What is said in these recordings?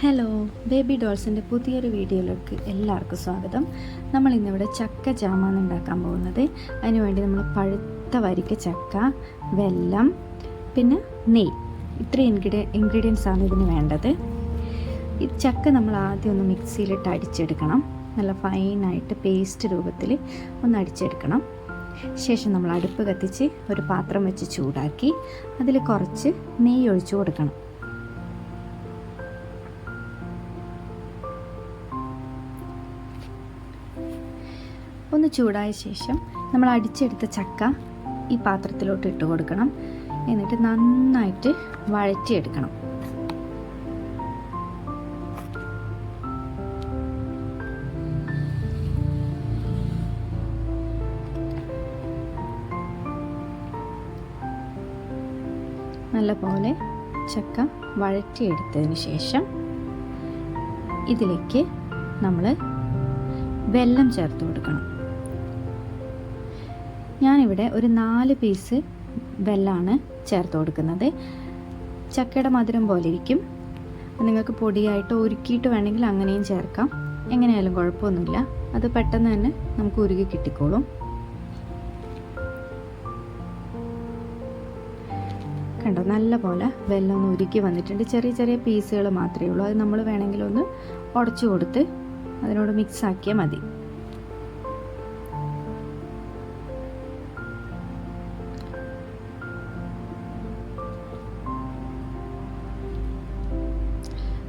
Hello, baby ഡോൾസിൻ്റെ പുതിയൊരു വീഡിയോയിലേക്ക് എല്ലാവർക്കും സ്വാഗതം. നമ്മൾ ഇന്നിവിടെ ചക്ക ജാമാണ് ഉണ്ടാക്കാൻ പോകുന്നത്. അതിനുവേണ്ടി നമ്മൾ പഴുത്ത വരിക്ക ചക്ക, വെല്ലം, പിന്നെ നെയ്യ്, ഇത്രയും ഇൻഗ്രീഡിയൻസ് ആണ് ഇതിന് വേണ്ടത്. ഈ ചക്ക നമ്മൾ ആദ്യം ഒന്ന് മിക്സിയിലിട്ട് അടിച്ചെടുക്കണം. നല്ല ഫൈനായിട്ട് പേസ്റ്റ് രൂപത്തിൽ ഒന്ന് അടിച്ചെടുക്കണം. ശേഷം നമ്മൾ അടുപ്പ് കത്തിച്ച് ഒരു പാത്രം വെച്ച് ചൂടാക്കി അതിൽ കുറച്ച് നെയ്യ് ഒഴിച്ചു കൊടുക്കണം. ഒന്ന് ചൂടായ ശേഷം നമ്മൾ അടിച്ചെടുത്ത ചക്ക ഈ പാത്രത്തിലോട്ട് ഇട്ട് കൊടുക്കണം. എന്നിട്ട് നന്നായിട്ട് വഴറ്റിയെടുക്കണം. നല്ലപോലെ ചക്ക വഴറ്റിയെടുത്തതിന് ശേഷം ഇതിലേക്ക് നമ്മൾ വെല്ലം ചേർത്ത് കൊടുക്കണം. ഞാനിവിടെ ഒരു 4 പീസ് വെല്ലമാണ് ചേർത്ത് കൊടുക്കുന്നത്. ചക്കയുടെ മധുരം പോലെ ഇരിക്കും. നിങ്ങൾക്ക് പൊടിയായിട്ട് ഉരുക്കിയിട്ട് വേണമെങ്കിൽ അങ്ങനെയും ചേർക്കാം. എങ്ങനെയായാലും കുഴപ്പമൊന്നുമില്ല. അത് പെട്ടെന്ന് തന്നെ നമുക്ക് ഉരുകി കിട്ടിക്കോളും. കണ്ടോ, നല്ല പോലെ വെല്ലം ഒന്ന് ഉരുക്കി വന്നിട്ടുണ്ട്. ചെറിയ ചെറിയ പീസുകൾ മാത്രമേ ഉള്ളൂ. അത് നമ്മൾ വേണമെങ്കിൽ ഒന്ന് ഉടച്ചു കൊടുത്ത് അതിനോട് മിക്സ് ആക്കിയാൽ മതി.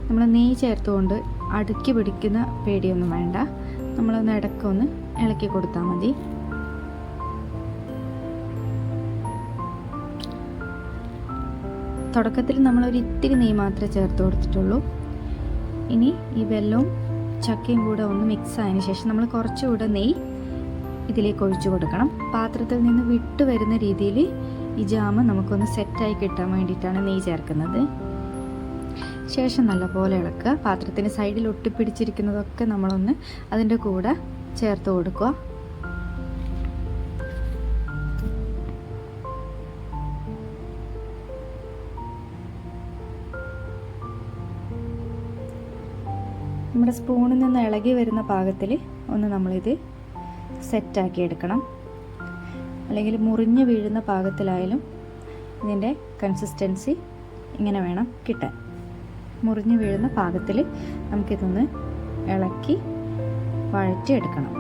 നമ്മൾ നെയ്യ് ചേർത്തുകൊണ്ട് അടുക്കി പിടിക്കുന്ന പേടിയൊന്നും വേണ്ട. നമ്മളൊന്ന് ഇടയ്ക്കൊന്ന് ഇളക്കി കൊടുത്താൽ മതി. തുടക്കത്തിൽ നമ്മളൊരു ഇത്തിരി നെയ്യ് മാത്രമേ ചേർത്ത് കൊടുത്തിട്ടുള്ളൂ. ഇനി ഈ വെല്ലവും ചക്കയും കൂടെ ഒന്ന് മിക്സ് ആയതിനു ശേഷം നമ്മൾ കുറച്ചുകൂടെ നെയ്യ് ഇതിലേക്ക് ഒഴിച്ചു കൊടുക്കണം. പാത്രത്തിൽ നിന്ന് വിട്ടു വരുന്ന രീതിയിൽ ഈ ജാമ് നമുക്കൊന്ന് സെറ്റായി കിട്ടാൻ വേണ്ടിയിട്ടാണ് നെയ്യ് ചേർക്കുന്നത്. ശേഷം നല്ലപോലെ ഇളക്കുക. പാത്രത്തിന് സൈഡിൽ ഒട്ടിപ്പിടിച്ചിരിക്കുന്നതൊക്കെ നമ്മളൊന്ന് അതിൻ്റെ കൂടെ ചേർത്ത് കൊടുക്കുക. നമ്മുടെ സ്പൂണിൽ നിന്ന് ഇളകി വരുന്ന പാകത്തിൽ ഒന്ന് നമ്മളിത് സെറ്റാക്കി എടുക്കണം. അല്ലെങ്കിൽ മുറിഞ്ഞ് വീഴുന്ന പാകത്തിലായാലും ഇതിൻ്റെ കൺസിസ്റ്റൻസി ഇങ്ങനെ വേണം കിട്ടാൻ. മുറിഞ്ഞ് വീഴുന്ന പാകത്തിൽ നമുക്കിതൊന്ന് ഇളക്കി വഴറ്റിയെടുക്കണം.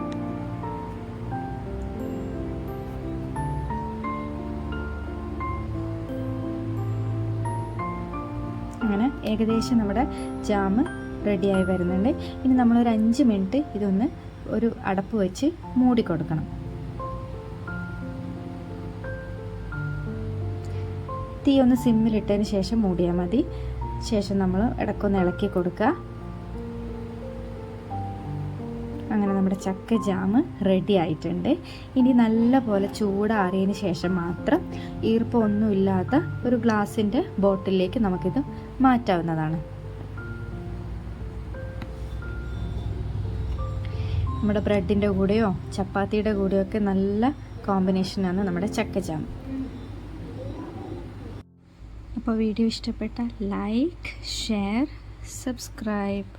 അങ്ങനെ ഏകദേശം നമ്മുടെ ജാമ് റെഡിയായി വരുന്നുണ്ട്. ഇനി നമ്മളൊരു 5 മിനിറ്റ് ഇതൊന്ന് ഒരു അടപ്പ് വെച്ച് മൂടി കൊടുക്കണം. തീ ഒന്ന് സിമ്മിലിട്ടതിന് ശേഷം മൂടിയാൽ മതി. ശേഷം നമ്മൾ ഇടയ്ക്കൊന്ന് ഇളക്കി കൊടുക്കുക. അങ്ങനെ നമ്മുടെ ചക്ക ജാമ് റെഡി ആയിട്ടുണ്ട്. ഇനി നല്ലപോലെ ചൂടാറിയതിന് ശേഷം മാത്രം ഈർപ്പമൊന്നുമില്ലാത്ത ഒരു ഗ്ലാസിൻ്റെ ബോട്ടിലേക്ക് നമുക്കിത് മാറ്റാവുന്നതാണ്. നമ്മുടെ ബ്രെഡിൻ്റെ കൂടെയോ ചപ്പാത്തിയുടെ കൂടെയോ ഒക്കെ നല്ല കോമ്പിനേഷനാണ് നമ്മുടെ ചക്ക ജാം. അപ്പോൾ വീഡിയോ ഇഷ്ടപ്പെട്ടാൽ ലൈക്ക്, ഷെയർ, സബ്സ്ക്രൈബ്.